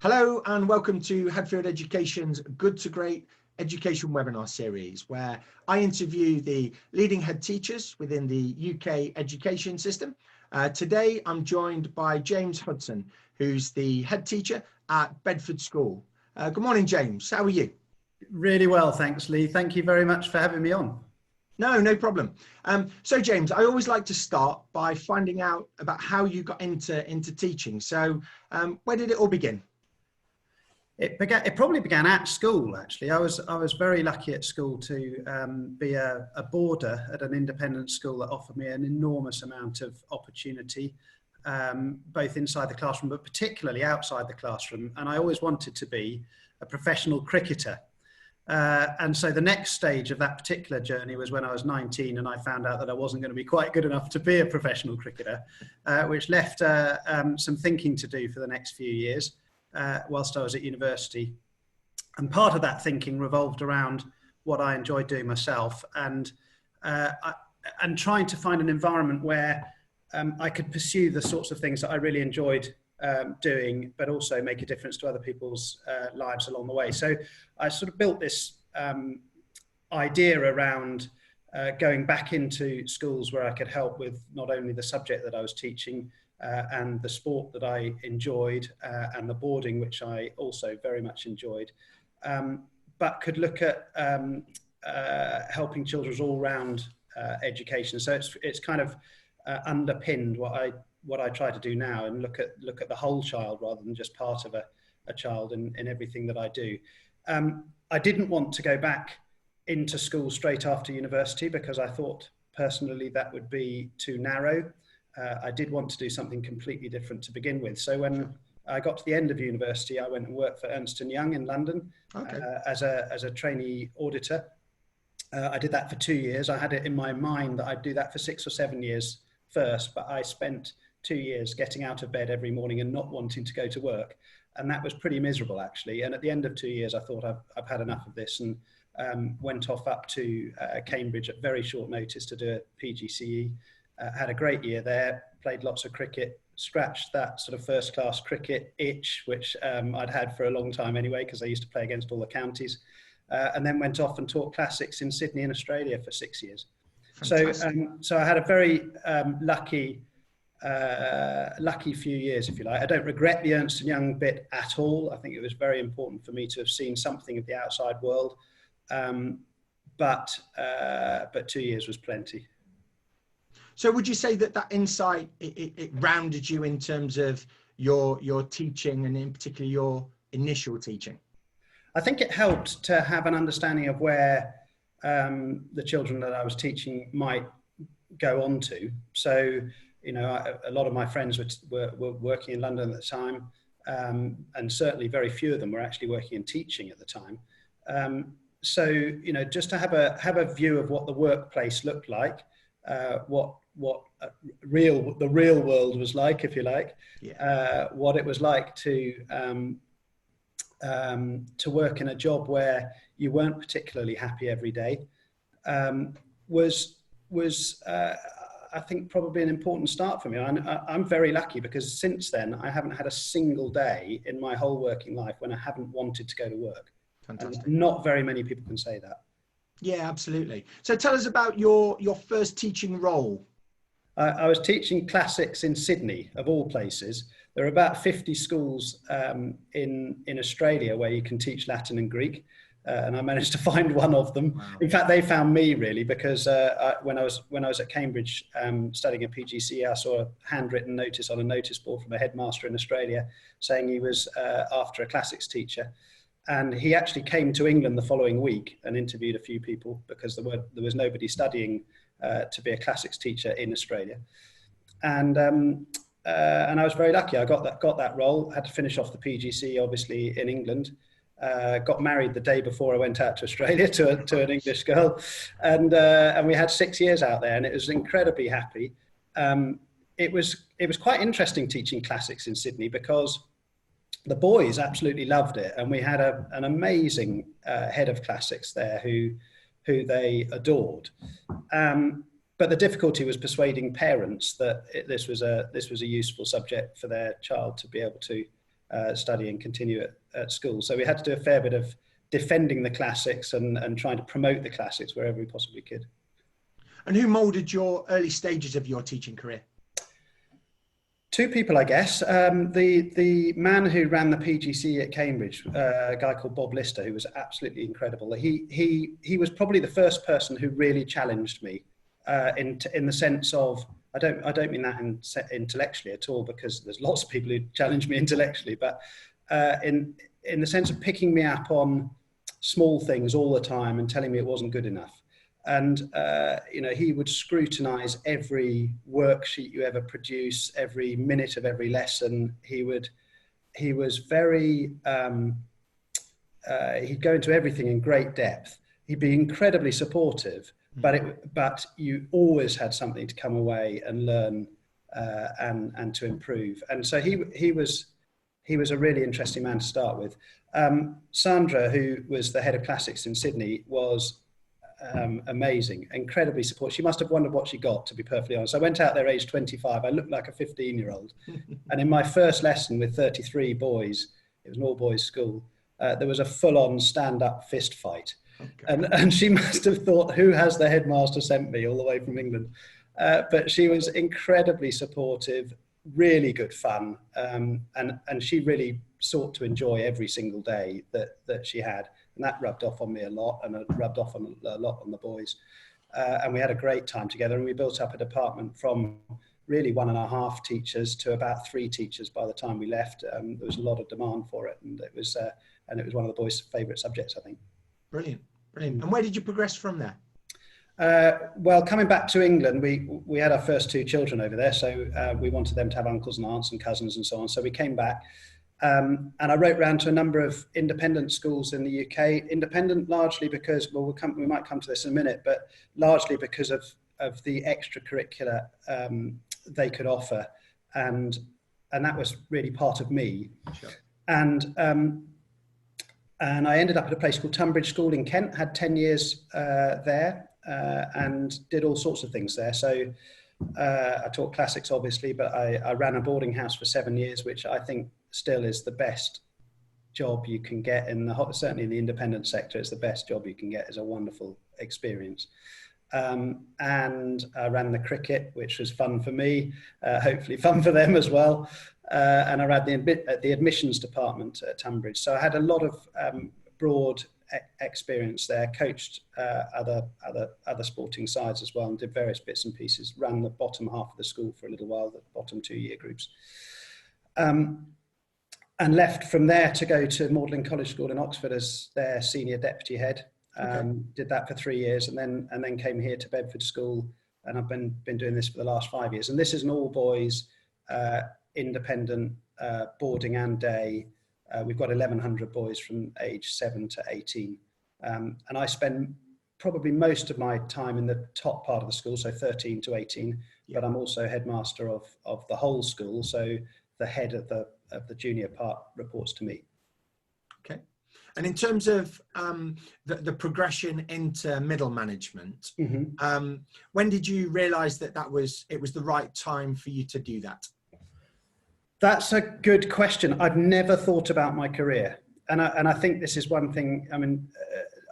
Hello and welcome to Hadfield Education's Good to Great Education webinar series, where I interview the leading head teachers within the UK education system. Today I'm joined by James Hodgson, who's the head teacher at Bedford School. Good morning, James. How are you? Really well, thanks, Lee. Thank you very much for having me on. No problem. So James, I always like to start by finding out about how you got into teaching. So where did it all begin? It probably began at school, actually. I was very lucky at school to be a boarder at an independent school that offered me an enormous amount of opportunity, both inside the classroom, but particularly outside the classroom. And I always wanted to be a professional cricketer. And so the next stage of that particular journey was when I was 19 and I found out that I wasn't going to be quite good enough to be a professional cricketer, which left some thinking to do for the next few years whilst I was at university. And part of that thinking revolved around what I enjoyed doing myself and trying to find an environment where I could pursue the sorts of things that I really enjoyed doing, but also make a difference to other people's lives along the way. So I sort of built this idea around going back into schools where I could help with not only the subject that I was teaching and the sport that I enjoyed and the boarding, which I also very much enjoyed, but could look at helping children's all-round education. So it's kind of underpinned what I try to do now and look at the whole child rather than just part of a child in everything that I do. I didn't want to go back into school straight after university because I thought personally that would be too narrow. I did want to do something completely different to begin with. So when I got to the end of university, I went and worked for Ernst and Young in London as a trainee auditor. I did that for 2 years. I had it in my mind that I'd do that for 6 or 7 years first, but I spent 2 years getting out of bed every morning and not wanting to go to work. And that was pretty miserable, actually. And at the end of 2 years, I thought I've had enough of this and went off up to Cambridge at very short notice to do a PGCE. Had a great year there, played lots of cricket, scratched that sort of first class cricket itch, which I'd had for a long time anyway, because I used to play against all the counties. And then went off and taught classics in Sydney in Australia for 6 years. So I had a very lucky few years, if you like. I don't regret the Ernst and Young bit at all. I think it was very important for me to have seen something of the outside world, but 2 years was plenty. So would you say that insight it rounded you in terms of your teaching and in particular your initial teaching? I think it helped to have an understanding of where the children that I was teaching might go on to. So, you know, a lot of my friends were working in London at the time, and certainly very few of them were actually working and teaching at the time. So, you know, just to have a view of what the workplace looked like, what the real world was like, if you like, what it was like to work in a job where you weren't particularly happy every day, was I think probably an important start for me. I'm very lucky because since then I haven't had a single day in my whole working life when I haven't wanted to go to work. Fantastic. And not very many people can say that. Yeah, absolutely. So tell us about your first teaching role. I was teaching classics in Sydney, of all places. There are about 50 schools in Australia where you can teach Latin and Greek. And I managed to find one of them. Wow. In fact, they found me really because when I was at Cambridge studying a PGCE, I saw a handwritten notice on a notice board from a headmaster in Australia saying he was after a classics teacher. And he actually came to England the following week and interviewed a few people because there was nobody studying to be a classics teacher in Australia. And I was very lucky. I got that role. Had to finish off the PGCE obviously in England. Got married the day before I went out to Australia to an English girl, and we had 6 years out there, and it was incredibly happy. It was quite interesting teaching classics in Sydney because the boys absolutely loved it, and we had an amazing head of classics there who they adored. but the difficulty was persuading parents that this was a useful subject for their child to be able to study and continue at school. So we had to do a fair bit of defending the classics and trying to promote the classics wherever we possibly could. And who moulded your early stages of your teaching career? Two people, I guess. The man who ran the PGC at Cambridge, a guy called Bob Lister, who was absolutely incredible. He was probably the first person who really challenged me in the sense of, I don't mean that intellectually at all, because there's lots of people who challenge me intellectually, but in the sense of picking me up on small things all the time and telling me it wasn't good enough. And, he would scrutinize every worksheet you ever produce, every minute of every lesson. He was very, he'd go into everything in great depth. He'd be incredibly supportive, but you always had something to come away and learn and to improve. And so he was a really interesting man to start with. Sandra, who was the head of classics in Sydney, was amazing, incredibly supportive. She must have wondered what she got, to be perfectly honest. I went out there aged 25. I looked like a 15-year-old. And in my first lesson with 33 boys, it was an all-boys school, there was a full-on stand-up fist fight. Okay. And she must have thought, who has the headmaster sent me all the way from England? But she was incredibly supportive, really good fun. And she really sought to enjoy every single day that she had. And that rubbed off on me a lot, and it rubbed off a lot on the boys. And we had a great time together, and we built up a department from really 1.5 teachers to about 3 teachers by the time we left. There was a lot of demand for it, and it was one of the boys' favourite subjects, I think. Brilliant. And where did you progress from there? Well, coming back to England, we had our first 2 children over there, so we wanted them to have uncles and aunts and cousins and so on. So we came back. And I wrote round to a number of independent schools in the UK, independent largely because, well, we might come to this in a minute, but largely because of the extracurricular they could offer. And that was really part of me. Sure. And I ended up at a place called Tunbridge School in Kent, had 10 years there and did all sorts of things there. So I taught classics, obviously, but I ran a boarding house for 7 years, which I think still is the best job you can get certainly in the independent sector. It's the best job you can get. It's a wonderful experience. And I ran the cricket, which was fun for me, hopefully fun for them as well. And I ran the admissions department at Tunbridge. So I had a lot of broad experience there, coached other sporting sides as well, and did various bits and pieces, ran the bottom half of the school for a little while, the bottom 2 year groups. And left from there to go to Magdalen College School in Oxford as their senior deputy head. Did that for 3 years, and then came here to Bedford School, and I've been doing this for the last 5 years. And this is an all boys independent boarding and day. We've got 1,100 boys from age 7 to 18, and I spend probably most of my time in the top part of the school, so 13 to 18. But I'm also headmaster of the whole school, so the head of the junior part reports to me. Okay. And in terms of the progression into middle management, when did you realise that it was the right time for you to do that? That's a good question. I've never thought about my career, and I think this is one thing. I mean,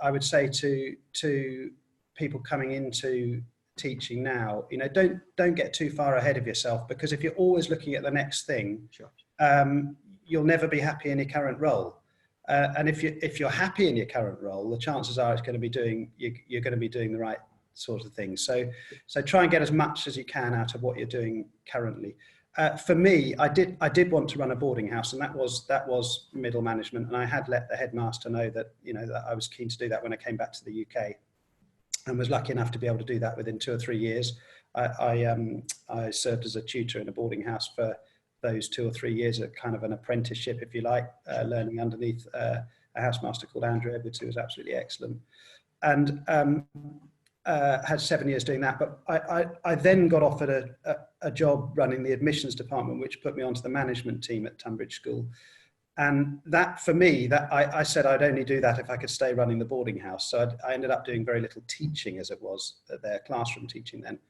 I would say to people coming into teaching now, don't get too far ahead of yourself, because if you're always looking at the next thing, sure, you'll never be happy in your current role. And if you're happy in your current role, the chances are you're going to be doing the right sort of things. So try and get as much as you can out of what you're doing currently. For me, I did want to run a boarding house, and that was middle management. And I had let the headmaster know that that I was keen to do that when I came back to the UK, and was lucky enough to be able to do that within 2 or 3 years. I served as a tutor in a boarding house for those 2 or 3 years, at kind of an apprenticeship, if you like, learning underneath a housemaster called Andrew Edwards, who was absolutely excellent, and had 7 years doing that. But I then got offered a job running the admissions department, which put me onto the management team at Tunbridge School. And that, for me, I said I'd only do that if I could stay running the boarding house. So I ended up doing very little teaching, as it was, their classroom teaching then.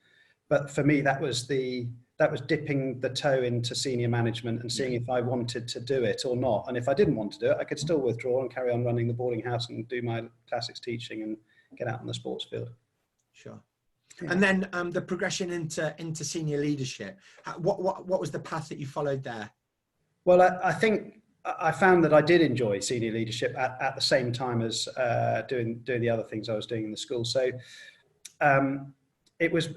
but for me, that was dipping the toe into senior management and seeing if I wanted to do it or not. And if I didn't want to do it, I could still withdraw and carry on running the boarding house and do my classics teaching and get out on the sports field. Sure. Yeah. And then the progression into senior leadership. What was the path that you followed there? Well, I think I found that I did enjoy senior leadership at the same time as doing the other things I was doing in the school. So it was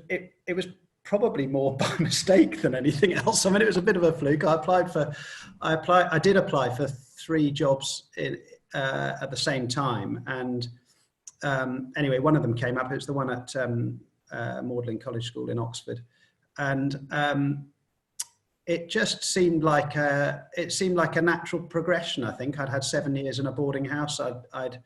probably more by mistake than anything else. I mean, it was a bit of a fluke. I did apply for 3 jobs at the same time, and anyway, one of them came up. It was the one at Magdalen College School in Oxford, and it just seemed like a natural progression. I think I'd had 7 years in a boarding house. I'd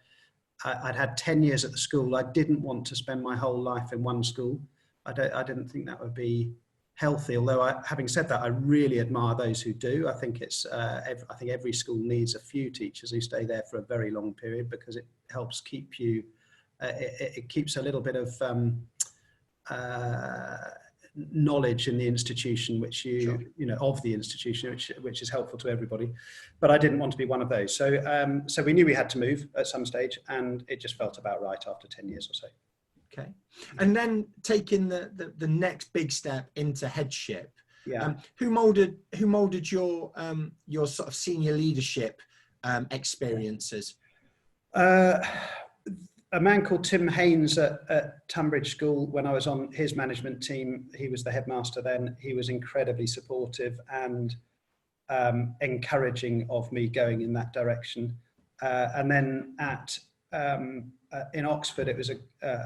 had 10 years at the school. I didn't want to spend my whole life in one school. I didn't think that would be healthy. Although, having said that, I really admire those who do. I think I think every school needs a few teachers who stay there for a very long period, because it helps keep you. It keeps a little bit of knowledge in the institution, which you know, of the institution, which is helpful to everybody. But I didn't want to be one of those. So we knew we had to move at some stage, and it just felt about right after 10 years or so. Okay. And then taking the next big step into headship. Yeah. Who molded your sort of senior leadership experiences? A man called Tim Haynes at Tunbridge School. When I was on his management team, he was the headmaster then. He was incredibly supportive and encouraging of me going in that direction. And then in Oxford, it was a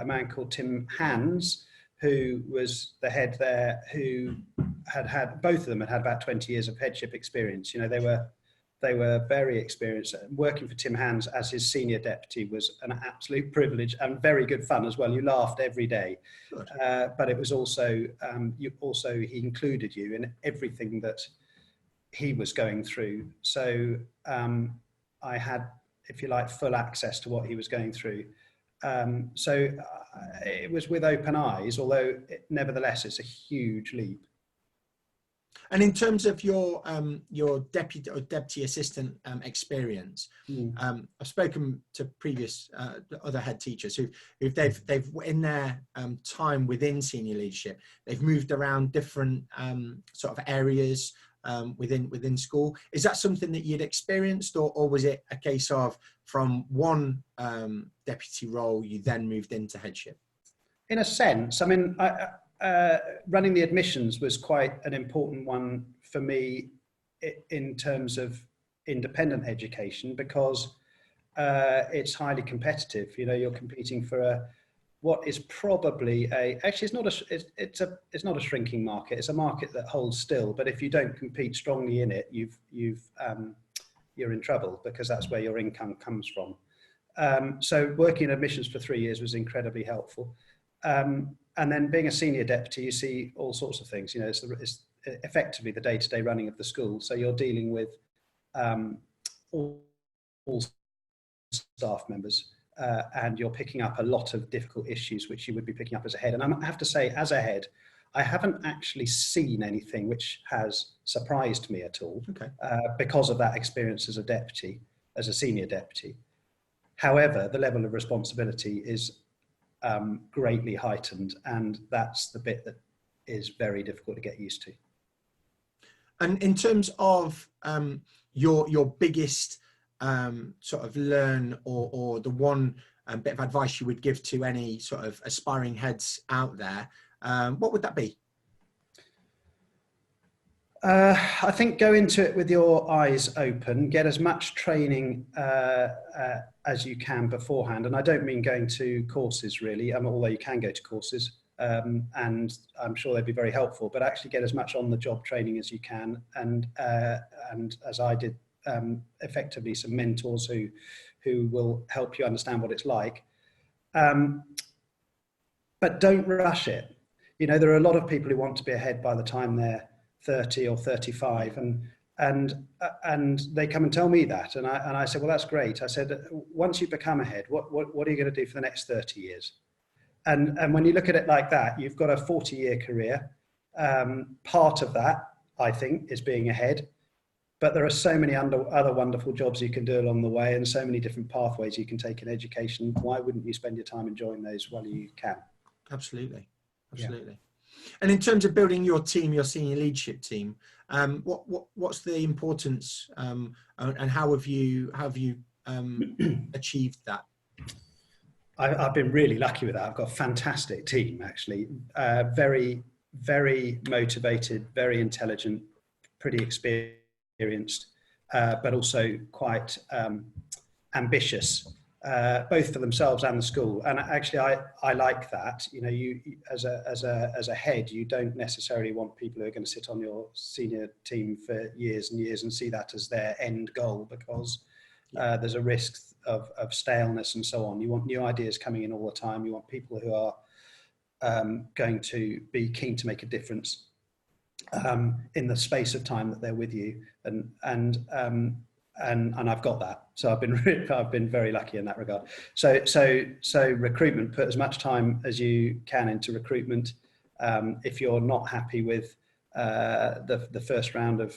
man called Tim Hands, who was the head there, who both of them had about 20 years of headship experience. You know, they were very experienced. Working for Tim Hands as his senior deputy was an absolute privilege and very good fun as well. You laughed every day, but it was also he included you in everything that he was going through. So I had, if you like, full access to what he was going through. So it was with open eyes, although nevertheless it's a huge leap. And in terms of your deputy or deputy assistant experience, I've spoken to previous other head teachers who they've in their time within senior leadership, they've moved around different sort of areas within school. Is that something that you'd experienced, or was it a case of from one deputy role you then moved into headship? In a sense, I mean, running the admissions was quite an important one for me in terms of independent education, because it's highly competitive. You know, you're competing for what is probably it's not a shrinking market. It's a market that holds still, but if you don't compete strongly in it, you're in trouble, because that's where your income comes from. So working in admissions for 3 years was incredibly helpful. And then being a senior deputy, you see all sorts of things. You know, it's effectively the day-to-day running of the school. So you're dealing with all staff members, and you're picking up a lot of difficult issues, which you would be picking up as a head. And I have to say, as a head, I haven't actually seen anything which has surprised me at all, because of that experience as a senior deputy. However, the level of responsibility is greatly heightened, and that's the bit that is very difficult to get used to. And in terms of your biggest sort of learn, or the one bit of advice you would give to any sort of aspiring heads out there, what would that be? I think go into it with your eyes open, get as much training as you can beforehand. And I don't mean going to courses really, although you can go to courses, and I'm sure they'd be very helpful, but actually get as much on the job training as you can. And as I did, effectively some mentors who will help you understand what it's like. But don't rush it. You know, there are a lot of people who want to be ahead by the time they're 30 or 35, and they come and tell me that, and I said, well, that's great. I said, once you become ahead, what are you going to do for the next 30 years? And when you look at it like that, you've got a 40-year career. Part of that, I think, is being ahead. But there are so many other wonderful jobs you can do along the way, and so many different pathways you can take in education. Why wouldn't you spend your time enjoying those while you can? Absolutely. Absolutely. Yeah. And in terms of building your team, your senior leadership team, what's the importance, and how have you achieved that? I've been really lucky with that. I've got a fantastic team, actually. Very, very motivated, very intelligent, pretty experienced, but also quite ambitious, both for themselves and the school. And actually, I like that. You know, you as a head, you don't necessarily want people who are going to sit on your senior team for years and years and see that as their end goal, because there's a risk of staleness and so on. You want new ideas coming in all the time. You want people who are going to be keen to make a difference in the space of time that they're with you, and I've got that. So I've been very lucky in that regard. So recruitment, put as much time as you can into recruitment. If you're not happy with the first round of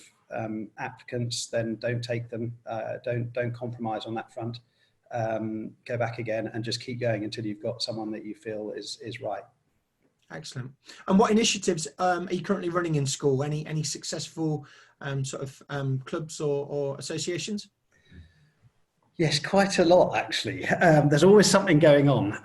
applicants, then don't take them. Don't compromise on that front. Go back again and just keep going until you've got someone that you feel is right. Excellent. And what initiatives are you currently running in school? Any successful clubs or associations? Yes, quite a lot, actually. There's always something going on.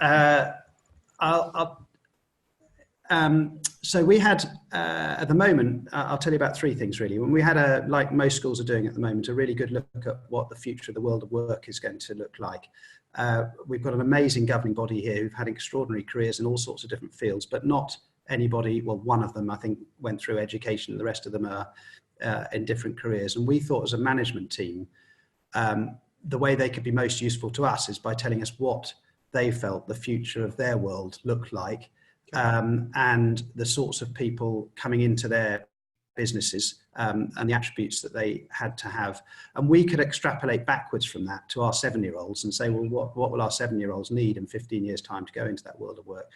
So we had, at the moment, I'll tell you about three things really. When we had like most schools are doing at the moment, a really good look at what the future of the world of work is going to look like. We've got an amazing governing body here who've had extraordinary careers in all sorts of different fields, but not anybody, well, one of them I think went through education, the rest of them are in different careers. And we thought as a management team, the way they could be most useful to us is by telling us what they felt the future of their world looked like. And the sorts of people coming into their businesses and the attributes that they had to have. And we could extrapolate backwards from that to our 7-year-olds and say, well, what will our 7-year-olds need in 15 years' time to go into that world of work?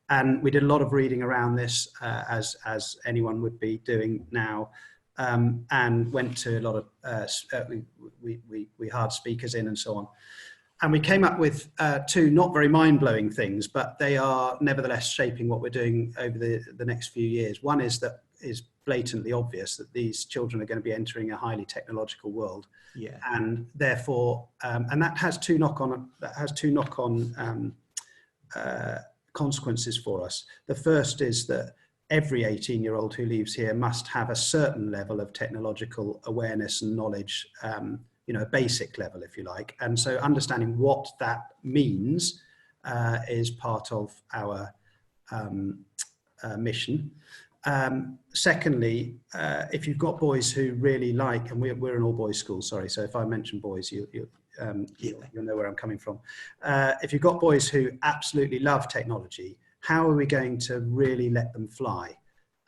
And we did a lot of reading around this, as anyone would be doing now, and went to a lot of, we hired speakers in and so on. And we came up with two not very mind-blowing things, but they are nevertheless shaping what we're doing over the next few years. One is that is blatantly obvious that these children are going to be entering a highly technological world, and therefore, and that has two knock-on consequences for us. The first is that every 18-year-old who leaves here must have a certain level of technological awareness and knowledge. You know, a basic level, if you like. And so understanding what that means is part of our mission. Secondly, if you've got boys who really like, and we're an all-boys school, sorry, so if I mention boys, you'll know where I'm coming from. If you've got boys who absolutely love technology, how are we going to really let them fly?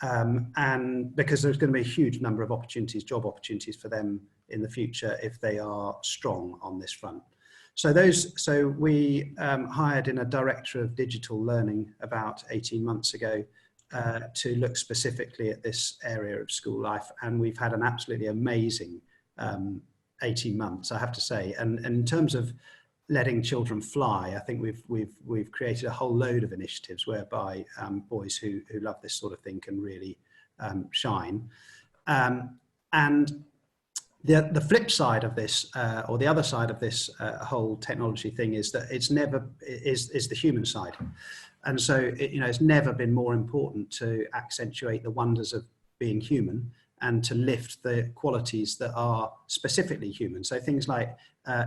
And because there's going to be a huge number of opportunities, job opportunities for them in the future if they are strong on this front. So we hired in a director of digital learning about 18 months ago to look specifically at this area of school life, and we've had an absolutely amazing 18 months, I have to say. And in terms of letting children fly, I think we've created a whole load of initiatives whereby boys who love this sort of thing can really shine. And the flip side of this, or the other side of this whole technology thing, is that it's never is the human side, and so it's never been more important to accentuate the wonders of being human and to lift the qualities that are specifically human. So things like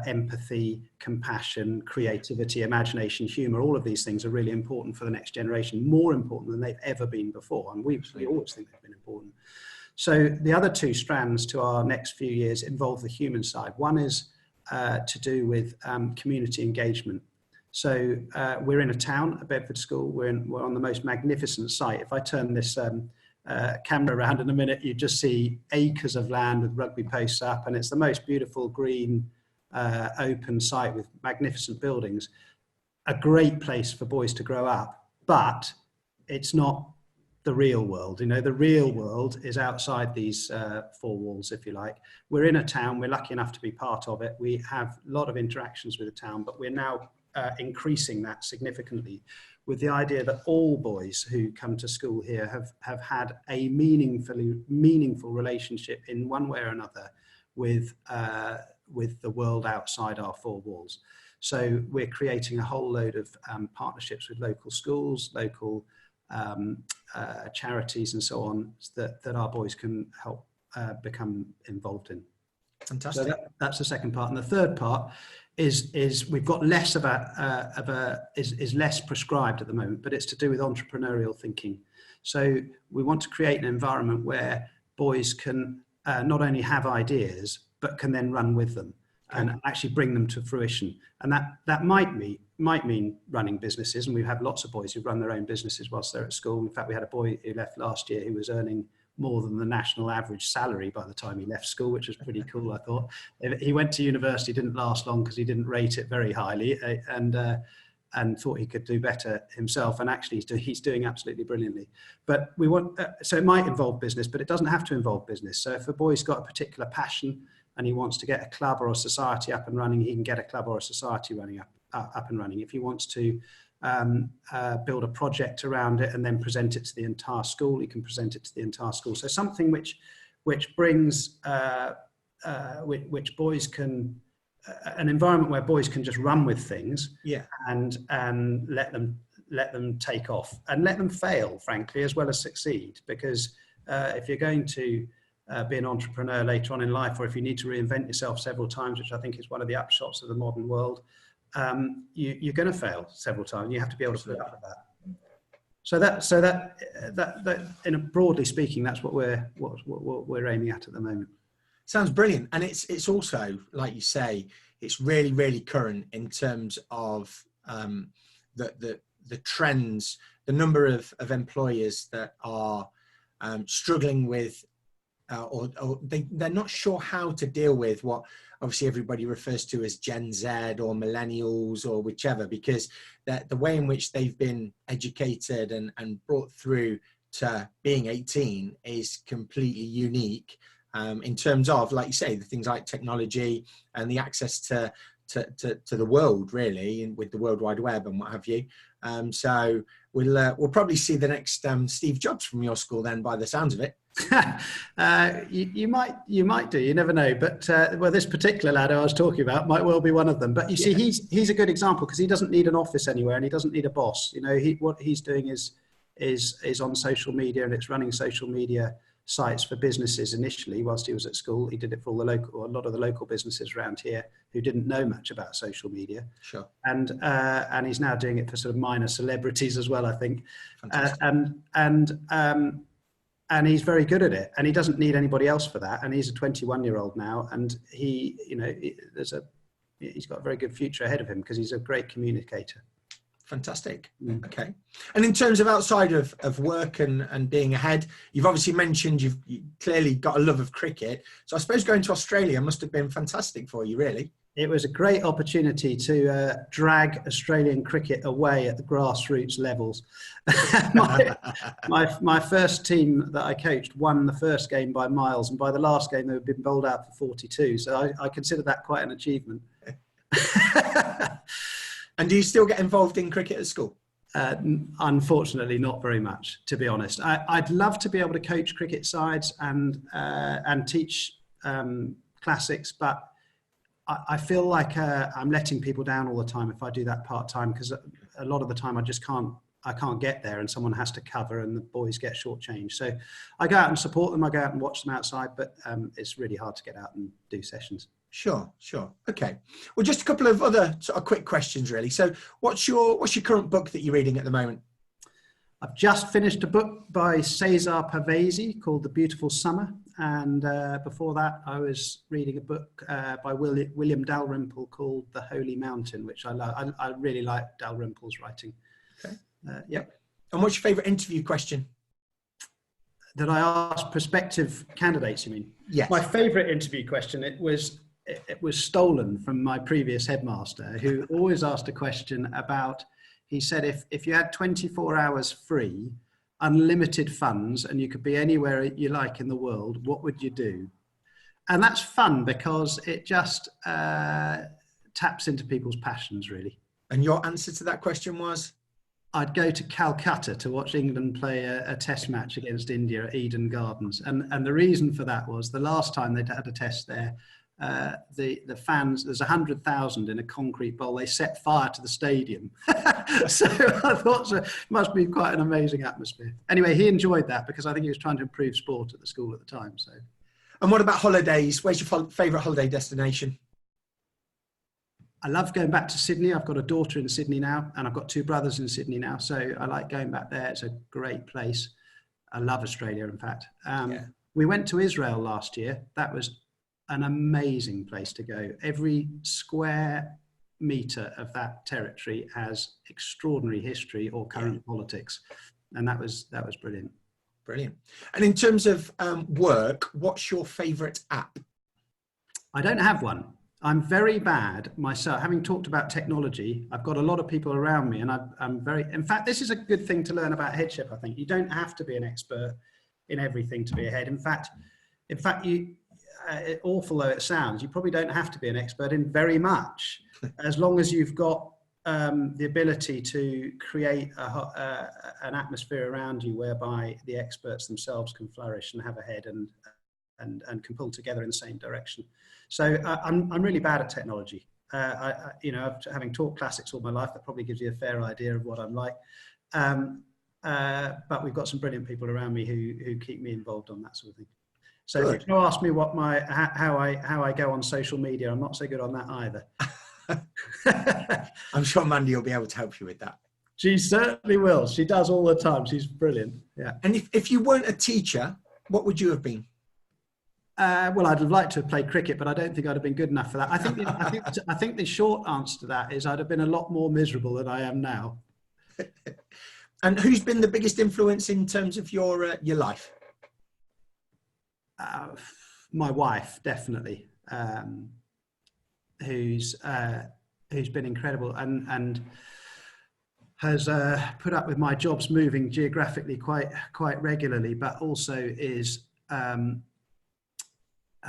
empathy, compassion, creativity, imagination, humour, all of these things are really important for the next generation, more important than they've ever been before, and we always think they've been important. So the other two strands to our next few years involve the human side. One is to do with community engagement. So we're in a town, a Bedford School. We're on the most magnificent site. If I turn this camera around in a minute, you just see acres of land with rugby posts up, and it's the most beautiful green open site with magnificent buildings. A great place for boys to grow up, but it's not the real world. You know, the real world is outside these four walls, if you like. We're in a town, we're lucky enough to be part of it. We have a lot of interactions with the town, but we're now increasing that significantly with the idea that all boys who come to school here have had a meaningful relationship in one way or another with the world outside our four walls. So we're creating a whole load of partnerships with local schools, local charities and so on, that our boys can help become involved in. Fantastic. So that's the second part. And the third part is we've got less is less prescribed at the moment, but it's to do with entrepreneurial thinking. So we want to create an environment where boys can not only have ideas, but can then run with them and actually bring them to fruition. And that might mean running businesses. And we have lots of boys who run their own businesses whilst they're at school. In fact, we had a boy who left last year who was earning more than the national average salary by the time he left school, which was pretty cool, I thought. He went to university, didn't last long because he didn't rate it very highly, and thought he could do better himself. And actually he's doing absolutely brilliantly. But we want, so it might involve business, but it doesn't have to involve business. So if a boy's got a particular passion and he wants to get a club or a society up and running, he can get a club or a society up and running. If he wants to build a project around it and then present it to the entire school, he can present it to the entire school. So something which brings which boys can, an environment where boys can just run with things, and let them take off and let them fail, frankly, as well as succeed. Because if you're going to be an entrepreneur later on in life, or if you need to reinvent yourself several times, which I think is one of the upshots of the modern world, you're going to fail several times. You have to be able to put up with that. So that in broadly speaking, that's what we're aiming at the moment. Sounds brilliant, and it's also, like you say, it's really, really current in terms of the trends, the number of employers that are struggling with, or they're not sure how to deal with what obviously everybody refers to as Gen Z or millennials or whichever, because the way in which they've been educated and brought through to being 18 is completely unique, in terms of, like you say, the things like technology and the access to the world, really, and with the World Wide Web and what have you. So we'll probably see the next Steve Jobs from your school then, by the sounds of it. You might do, you never know. But well, this particular lad I was talking about might well be one of them. But you see, he's a good example because he doesn't need an office anywhere and he doesn't need a boss. You know, what he's doing is on social media, and it's running social media sites for businesses initially whilst he was at school. He did it for a lot of the local businesses around here who didn't know much about social media. Sure. And he's now doing it for sort of minor celebrities as well, I think. And he's very good at it, and he doesn't need anybody else for that. And he's a 21-year-old now, and he's got a very good future ahead of him because he's a great communicator. Fantastic. Okay. And in terms of outside of work and being ahead, you've obviously mentioned you clearly got a love of cricket. So I suppose going to Australia must have been fantastic for you, really. It was a great opportunity to drag Australian cricket away at the grassroots levels. my first team that I coached won the first game by miles, and by the last game they had been bowled out for 42. So I consider that quite an achievement. And do you still get involved in cricket at school? Unfortunately, not very much, to be honest. I'd love to be able to coach cricket sides and teach classics, but I feel like I'm letting people down all the time if I do that part-time, because a lot of the time I can't get there and someone has to cover and the boys get shortchanged. So I go out and support them, I go out and watch them outside, but it's really hard to get out and do sessions. Sure. Okay. Well, just a couple of other sort of quick questions, really. So what's your current book that you're reading at the moment? I've just finished a book by Cesar Pavese called The Beautiful Summer. And before that, I was reading a book by William Dalrymple called The Holy Mountain, which I love. I really like Dalrymple's writing. Okay. Yep. And what's your favourite interview question? That I ask prospective candidates, you mean? Yes. My favourite interview question, it was stolen from my previous headmaster, who always asked a question about He said if you had 24 hours free, unlimited funds, and you could be anywhere you like in the world, what would you do? And that's fun because it just taps into people's passions, really. And your answer to that question was? I'd go to Calcutta to watch England play a test match against India at Eden Gardens. And the reason for that was the last time they'd had a test there, the fans, there's 100,000 in a concrete bowl. They set fire to the stadium. So I thought it must be quite an amazing atmosphere. Anyway, he enjoyed that because I think he was trying to improve sport at the school at the time. So. And what about holidays? Where's your favourite holiday destination? I love going back to Sydney. I've got a daughter in Sydney now, and I've got 2 brothers in Sydney now. So I like going back there. It's a great place. I love Australia, in fact. We went to Israel last year. That was an amazing place to go. Every square metre of that territory has extraordinary history or current politics. And that was brilliant. Brilliant. And in terms of work, what's your favourite app? I don't have one. I'm very bad myself. Having talked about technology, I've got a lot of people around me, and I'm very, in fact, this is a good thing to learn about headship. I think you don't have to be an expert in everything to be a head. In fact, you, awful though it sounds, you probably don't have to be an expert in very much, as long as you've got the ability to create an atmosphere around you whereby the experts themselves can flourish and have a head and can pull together in the same direction. So I'm really bad at technology. Having taught classics all my life, that probably gives you a fair idea of what I'm like. But we've got some brilliant people around me who keep me involved on that sort of thing. So good. If you ask me what how I go on social media, I'm not so good on that either. I'm sure Mandy will be able to help you with that. She certainly will. She does all the time. She's brilliant. Yeah. And if you weren't a teacher, what would you have been? Well, I'd have liked to have played cricket, but I don't think I'd have been good enough for that. I think the short answer to that is I'd have been a lot more miserable than I am now. And who's been the biggest influence in terms of your life? My wife, definitely, who's been incredible and has put up with my jobs moving geographically quite regularly, but also is.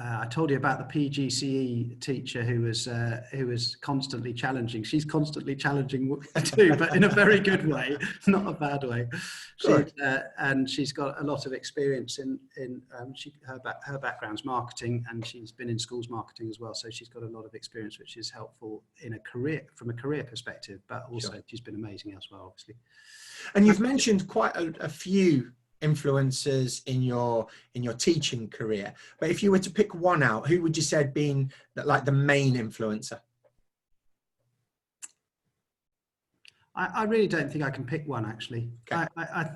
I told you about the PGCE teacher who was constantly challenging. She's constantly challenging too, but in a very good way, not a bad way. And she's got a lot of experience in her background's marketing, and she's been in schools marketing as well. So she's got a lot of experience, which is helpful from a career perspective. But also, she's been amazing as well, obviously. And you've mentioned quite a few influences in your teaching career, but if you were to pick one out, who would you say had been like the main influencer? I really don't think I can pick one, actually. Okay.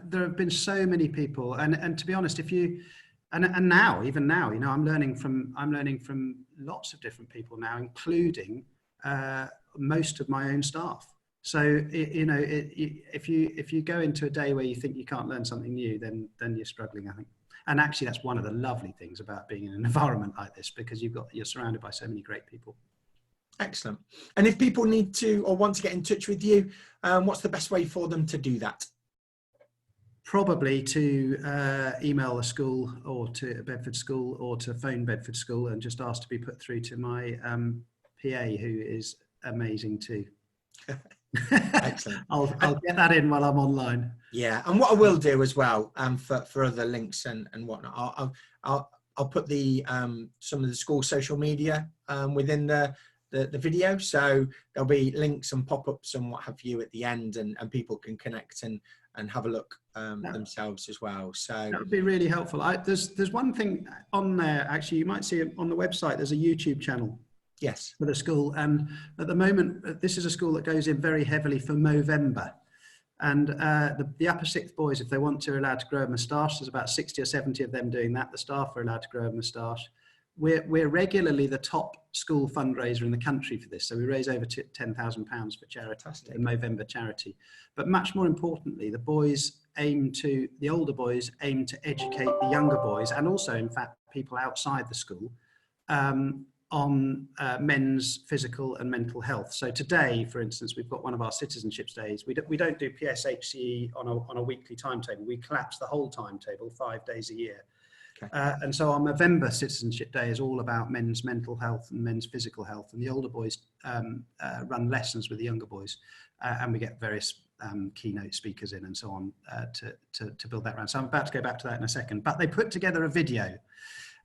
There have been so many people, and to be honest, if you and now, even now, I'm learning from lots of different people now, including most of my own staff. So, if you go into a day where you think you can't learn something new, then you're struggling, I think. And actually, that's one of the lovely things about being in an environment like this, because you're surrounded by so many great people. Excellent. And if people need to or want to get in touch with you, what's the best way for them to do that? Probably to email the school or to Bedford School or to phone Bedford School and just ask to be put through to my PA, who is amazing too. Excellent. I'll get that in while I'm online. Yeah, and what I will do as well, for other links and whatnot, I'll put the some of the school social media within the video, so there'll be links and pop-ups and what have you at the end, and people can connect and have a look themselves as well. So that would be really helpful. There's one thing on there, actually, you might see it on the website. There's a YouTube channel. Yes. For the school, and at the moment, this is a school that goes in very heavily for Movember, and the upper sixth boys, if they want to, are allowed to grow a moustache. There's about 60 or 70 of them doing that. The staff are allowed to grow a moustache. We're regularly the top school fundraiser in the country for this, so we raise over £10,000 for charity, the Movember charity. But much more importantly, the older boys aim to educate the younger boys, and also, in fact, people outside the school, on men's physical and mental health. So today, for instance, we've got one of our citizenships days. We don't do PSHCE on a weekly timetable. We collapse the whole timetable 5 days a year. Okay. And so our Movember Citizenship Day is all about men's mental health and men's physical health. And the older boys run lessons with the younger boys, and we get various keynote speakers in and so on to build that around. So I'm about to go back to that in a second. But they put together a video.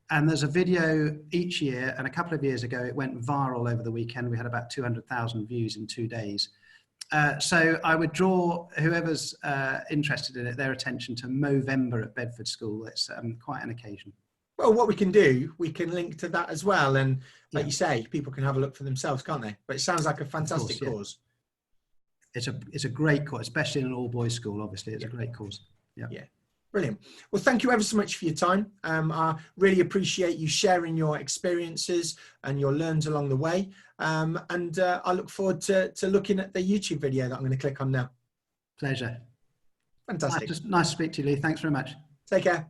And there's a video each year, and a couple of years ago, it went viral over the weekend. We had about 200,000 views in 2 days. So I would draw whoever's interested in it, their attention to Movember at Bedford School. It's quite an occasion. Well, what we can do, we can link to that as well. And like you say, people can have a look for themselves, can't they? But it sounds like a fantastic cause. It's a great cause, especially in an all-boys school, obviously. It's a great cause. Yeah. Brilliant. Well, thank you ever so much for your time. I really appreciate you sharing your experiences and your learns along the way. And I look forward to looking at the YouTube video that I'm going to click on now. Pleasure. Fantastic. Nice to speak to you, Lee. Thanks very much. Take care.